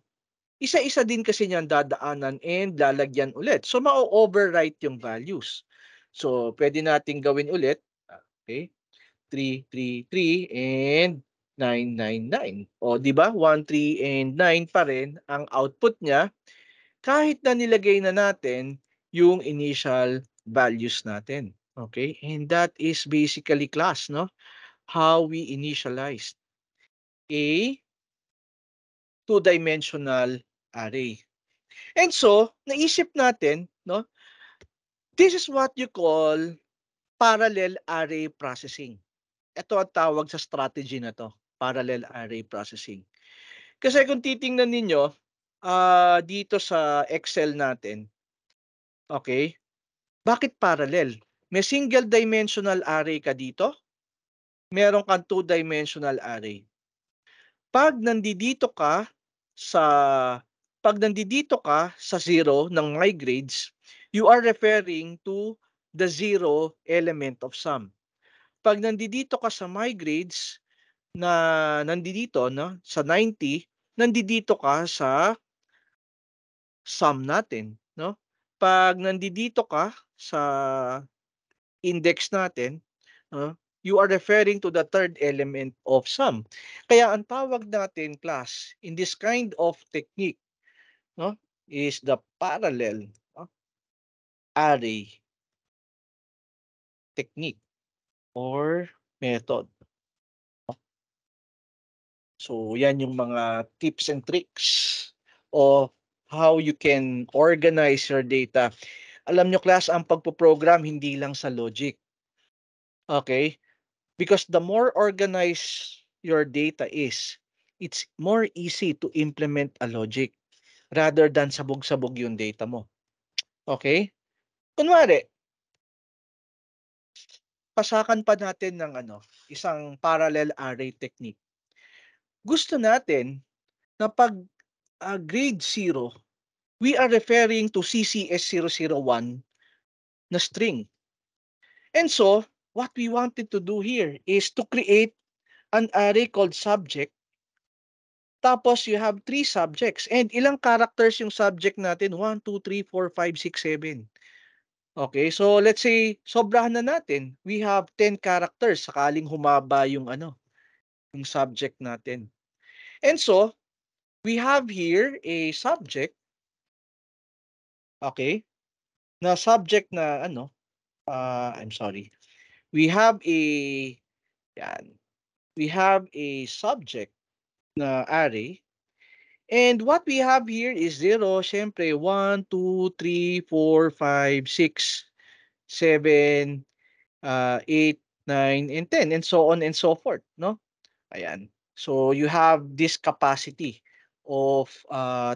isa-isa din kasi niyan dadaanan and lalagyan ulit. So, ma-overwrite yung values. So, pwede nating gawin ulit. Okay? 3, 3, 3, and 9, 9, 9. O, di ba? 1, 3, and 9 pa rin ang output niya kahit na nilagay na natin yung initial values natin. Okay? And that is basically class, no? How we initialize a two-dimensional array. And so, naisip natin, no? This is what you call parallel array processing. Ito ang tawag sa strategy na to, parallel array processing. Kasi kung titingnan ninyo, dito sa Excel natin, okay, bakit parallel? May single dimensional array ka dito, meron kang two-dimensional array. Pag nandito ka sa pag nandito ka sa zero ng my grades, you are referring to the zero element of sum. Pag nandito ka sa my grades na nandito no sa 90, nandito ka sa sum natin, no? Pag nandito ka sa index natin, you are referring to the third element of sum. Kaya ang tawag natin class in this kind of technique, no, is the parallel array technique or method. So yan yung mga tips and tricks of how you can organize your data. Alam nyo class, ang pagpo-program hindi lang sa logic. Okay? Because the more organized your data is, it's more easy to implement a logic rather than sabog-sabog yung data mo. Okay? Kunwari, pasakan pa natin ng isang parallel array technique. Gusto natin na pag grade 0, we are referring to CCS001 na string. And so, what we wanted to do here is to create an array called subject. Tapos you have 3 subjects. And ilang characters yung subject natin? 1, 2, 3, 4, 5, 6, 7. Okay, so let's say sobrahan na natin. We have 10 characters sakaling humaba yung yung subject natin. And so, we have here a subject, okay, na subject na I'm sorry. We have a yan, we have a subject na array. And what we have here is 0, syempre 1, 2, 3, 4, 5, 6, 7, 8, 9, and 10, and so on and so forth, no? Ayan. So you have this capacity of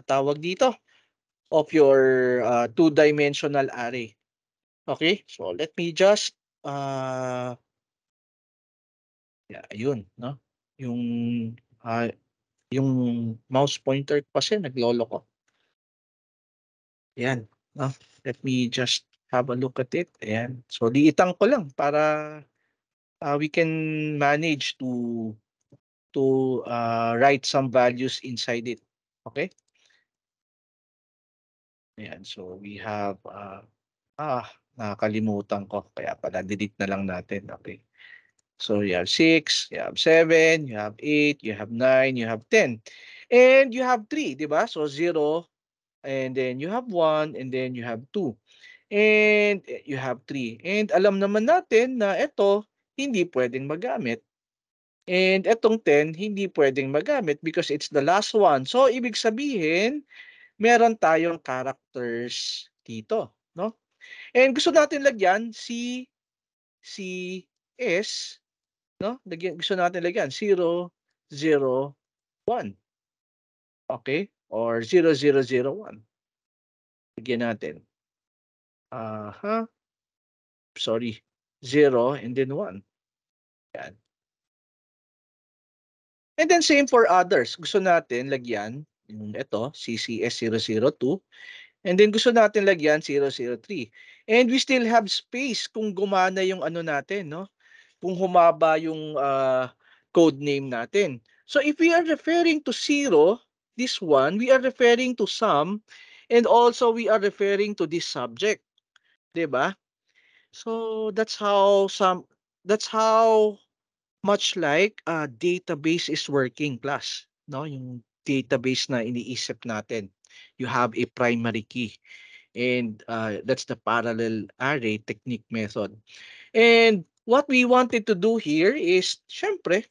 tawag dito, of your two-dimensional array. Okay? So let me just ayun, no? Yung uh, yung mouse pointer kasi nagloloko. Ayan, no? Let me just have a look at it. Ayan. So liitan ko lang para we can manage to write some values inside it. Okay? Ayan. So we have nakakalimutan ko kaya pala delete na lang natin. Okay. So you have 6, you have 7, you have 8, you have 9, you have 10. And you have 3, 'di ba? So 0, and then you have 1, and then you have 2. And you have 3. And alam naman natin na ito hindi pwedeng magamit. And etong 10 hindi pwedeng magamit because it's the last one. So ibig sabihin, meron tayong characters dito, no? And gusto natin lagyan CCS, no? Gusto natin lagyan 0, 0, 1. Okay? Or 0, 0, 0, 1. Lagyan natin. Sorry. 0 and then 1. Yan. And then same for others. Gusto natin lagyan yung ito, CCS 0, 0, 2. And then gusto natin lagyan 0, 0, 3. And we still have space kung gumana yung ano natin, no? Kung humaba yung code name natin. So if we are referring to 0, this one, we are referring to sum, and also we are referring to this subject. 'Di ba? So that's how much like a database is working, class, no? Yung database na iniisip natin. You have a primary key, and that's the parallel array technique method. And what we wanted to do here is, syempre,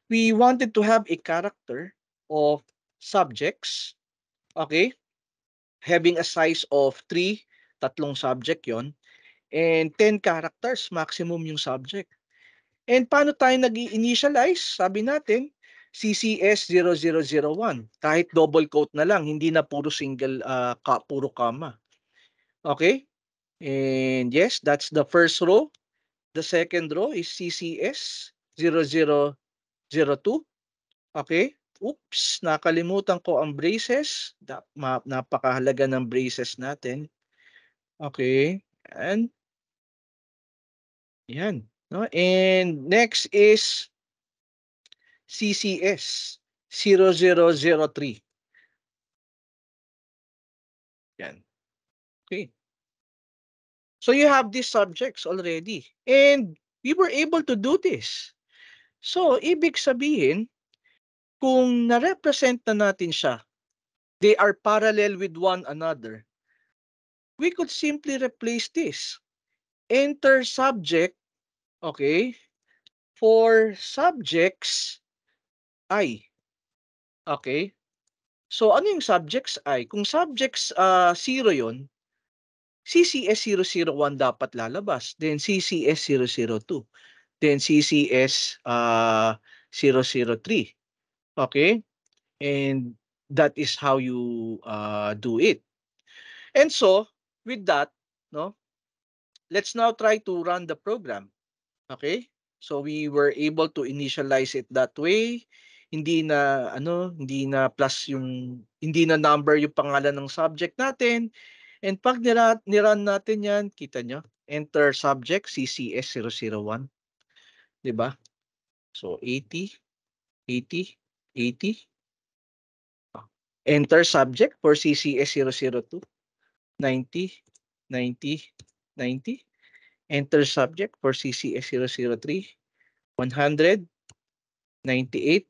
we wanted to have a character of subjects, okay? Having a size of 3, tatlong subject yon, and 10 characters maximum yung subject. And paano tayo nag-initialize? Sabi natin, CCS 0001. Kahit double quote na lang, hindi na puro single, puro comma. Okay? And yes, that's the first row. The second row is CCS 0002. Okay? Oops, nakalimutan ko ang braces. Napakahalaga ng braces natin. Okay? And yan. No? And next is CCS 0003. Yan. Okay. So you have these subjects already. And we were able to do this. So, ibig sabihin, kung na-represent na natin siya, they are parallel with one another, we could simply replace this. Enter subject, okay, for subjects I. Okay? So, ano yung subjects I? Kung subjects 0 yon, CCS 001 dapat lalabas. Then CCS 002. Then CCS 003. Okay? And that is how you do it. And so, with that, no, let's now try to run the program. Okay? So we were able to initialize it that way. Hindi na number yung pangalan ng subject natin. And pag nirun natin yan, kita nyo, enter subject CCS 001, 'di ba? So 80, 80, 80. Enter subject for CCS 002, 90, 90, 90. Enter subject for CCS 003, 100, 98,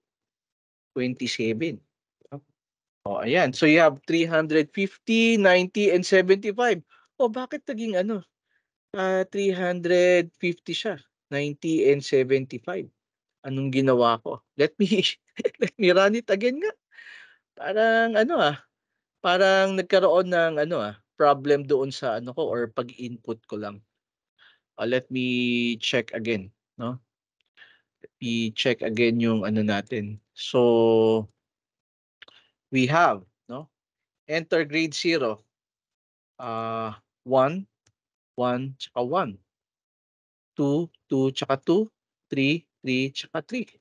27. Oh, ayan. So you have 350, 90, and 75. Oh, bakit naging 350 siya, 90 and 75? Anong ginawa ko? Let me let me run it again nga. Parang parang nagkaroon ng problem doon sa ano ko or pag-input ko lang. Let me check again, no? I-check again yung ano natin. So we have, no? Enter grade 0. 1, 1, tsaka 1. 2, 2, tsaka 2. 3, 3, tsaka 3.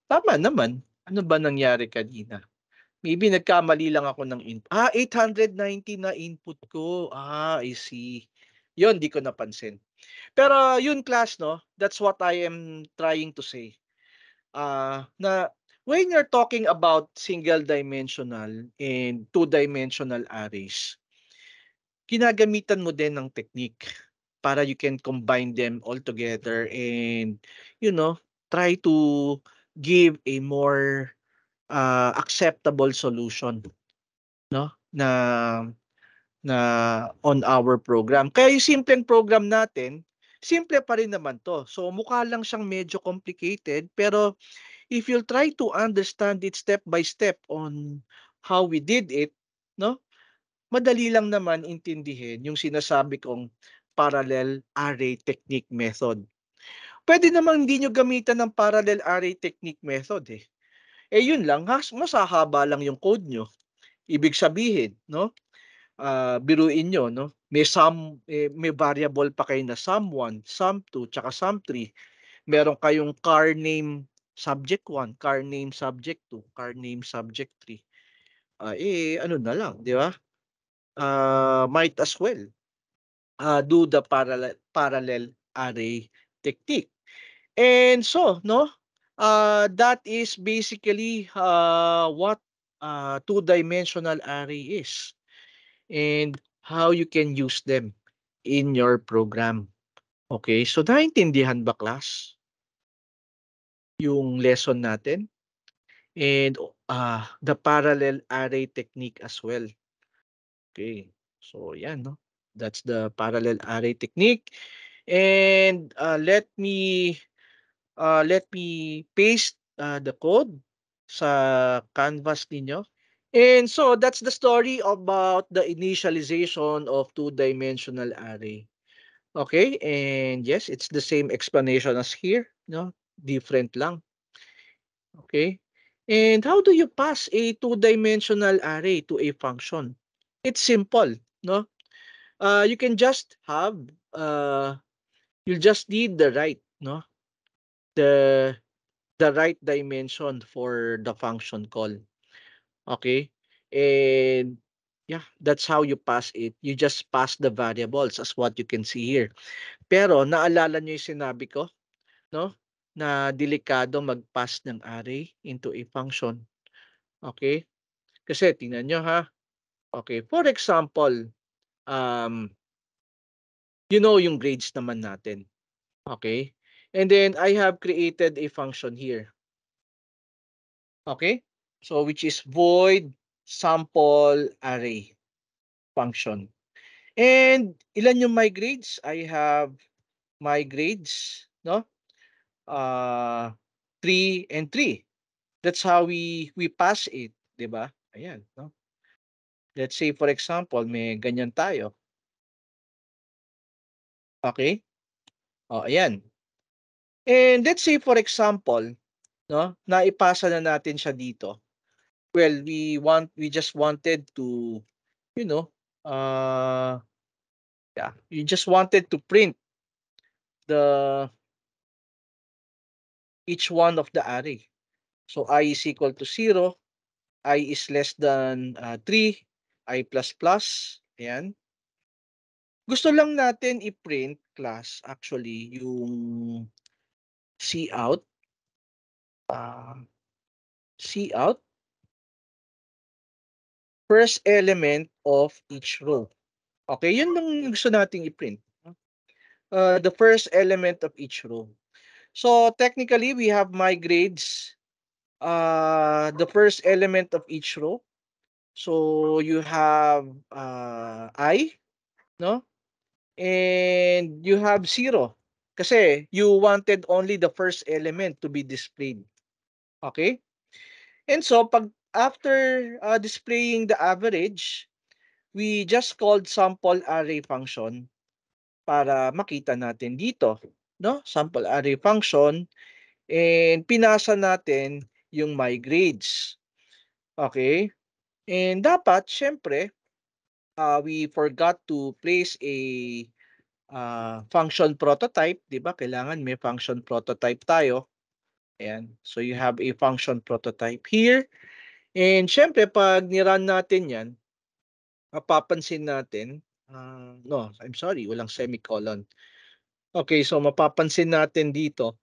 Tama naman. Ano ba nangyari kanina? Maybe nagkamali lang ako ng input. 890 na input ko. I see. Yun, di ko napansin. Pero yun, class, no? That's what I am trying to say. Na when you're talking about single-dimensional and two-dimensional arrays, ginagamitan mo din ng technique para you can combine them all together and, try to give a more acceptable solution, no? Na on our program. Kaya yung simpleng program natin, simple pa rin naman 'to. So mukha lang siyang medyo complicated, pero if you'll try to understand it step by step on how we did it, no? Madali lang naman intindihin yung sinasabi kong parallel array technique method. Pwede namang hindi nyo gamitan ng parallel array technique method eh. Yun lang, mas hahaba lang yung code nyo. Ibig sabihin, no? Biruin nyo, no? May variable pa kayo na sum1, sum2, tsaka sum3. Meron kayong car name subject 1, car name subject 2, car name subject 3. Ano na lang, di ba? Might as well do the parallel array technique. And so, no, that is basically what two-dimensional array is and how you can use them in your program. Okay, so naintindihan ba class yung lesson natin? And the parallel array technique as well. Okay, so yan, no? That's the parallel array technique. And let me paste the code sa canvas ninyo. And so that's the story about the initialization of two-dimensional array. Okay, and yes, it's the same explanation as here, no? Different lang. Okay. And how do you pass a two-dimensional array to a function? It's simple, no? You can just have you just need the right, no? The right dimension for the function call. Okay? And yeah, that's how you pass it. You just pass the variables as what you can see here. Pero naalala niyo yung sinabi ko, no? Na delikado mag-pass ng array into a function. Okay? Kasi tingnan nyo ha. Okay, for example, um, you know yung grades naman natin. Okay? And then I have created a function here. Okay? So which is void sample array function. And ilan yung my grades? I have my grades, no? 3 and 3. That's how we pass it, 'di ba? Ayan, no? Let's say for example, may ganyan tayo. Okay? Ayan. And let's say for example, no, naipasa na natin siya dito. Well, we just wanted to, you know, uh yeah, you just wanted to print the each one of the array. So I is equal to 0, I is less than 3, I plus plus, ayan. Gusto lang natin i-print class actually yung cout, uh, cout first element of each row. Okay, yun lang gusto nating i-print. The first element of each row. So technically, we have my grades, the first element of each row. So you have I, no? And you have 0. Kasi you wanted only the first element to be displayed. Okay? And so pag after displaying the average, we just called sample array function para makita natin dito, no? Sample array function and pinasa natin yung my grades. Okay? And dapat syempre we forgot to place a function prototype, 'di ba? Kailangan may function prototype tayo. Ayan. So you have a function prototype here. And syempre pag ni-run natin 'yan, mapapansin natin no, I'm sorry, walang semicolon. Okay, so mapapansin natin dito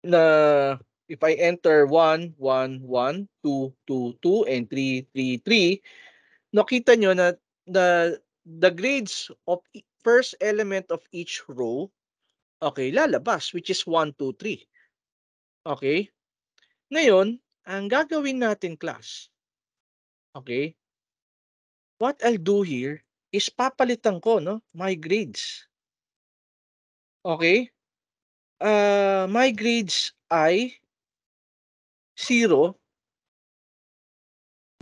na if I enter 1, 1, 1, 2, 2, 2, and 3, 3, 3, nakita nyo na the grades of first element of each row, okay, lalabas, which is 1, 2, 3. Okay? Ngayon, ang gagawin natin class, okay, what I'll do here is papalitan ko, no, my grades. Okay? My grades ay 0.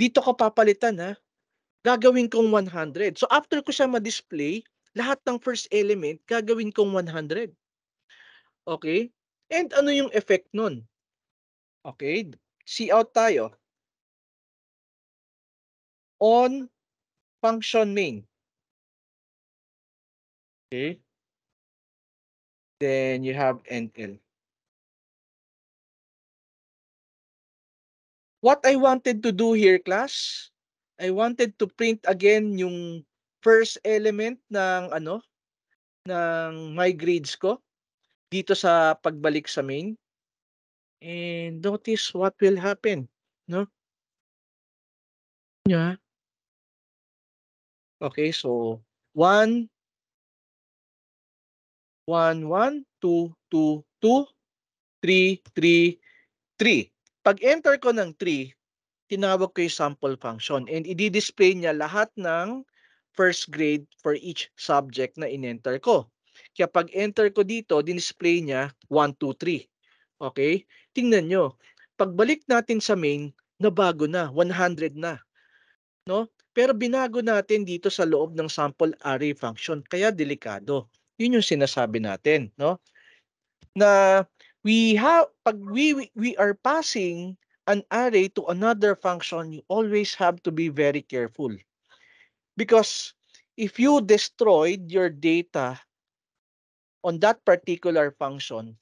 Dito ko papalitan ha. Gagawin kong 100. So after ko siya ma-display, lahat ng first element gagawin kong 100. Okay? And ano yung effect nun? Okay? See out tayo. On function main. Okay? Then you have NL. What I wanted to do here, class, I wanted to print again yung first element ng ng my grades ko dito sa pagbalik sa main. And notice what will happen, no? Yeah. Okay, so 1, 1, 1, 2, 2, 2, 3, 3, 3. Pag-enter ko ng 3, tinawag ko yung sample function and i-display niya lahat ng first grade for each subject na in-enter ko. Kaya pag-enter ko dito, din-display niya 1, 2, 3. Okay? Tingnan nyo. Pagbalik natin sa main, nabago na, 100 na. No? Pero binago natin dito sa loob ng sample array function, kaya delikado. Yun yung sinasabi natin, no? Na pag we are passing an array to another function, you always have to be very careful. Because if you destroyed your data on that particular function,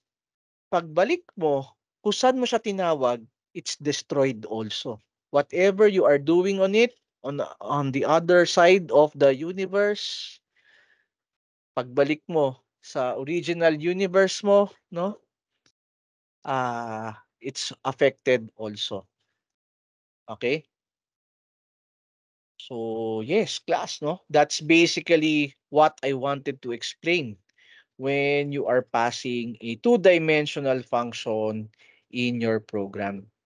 pagbalik mo, kung saan mo siya tinawag, it's destroyed also. Whatever you are doing on it, on the other side of the universe, pagbalik mo sa original universe mo, no? It's affected also. Okay? So, yes, class, no? That's basically what I wanted to explain when you are passing a two-dimensional function in your program.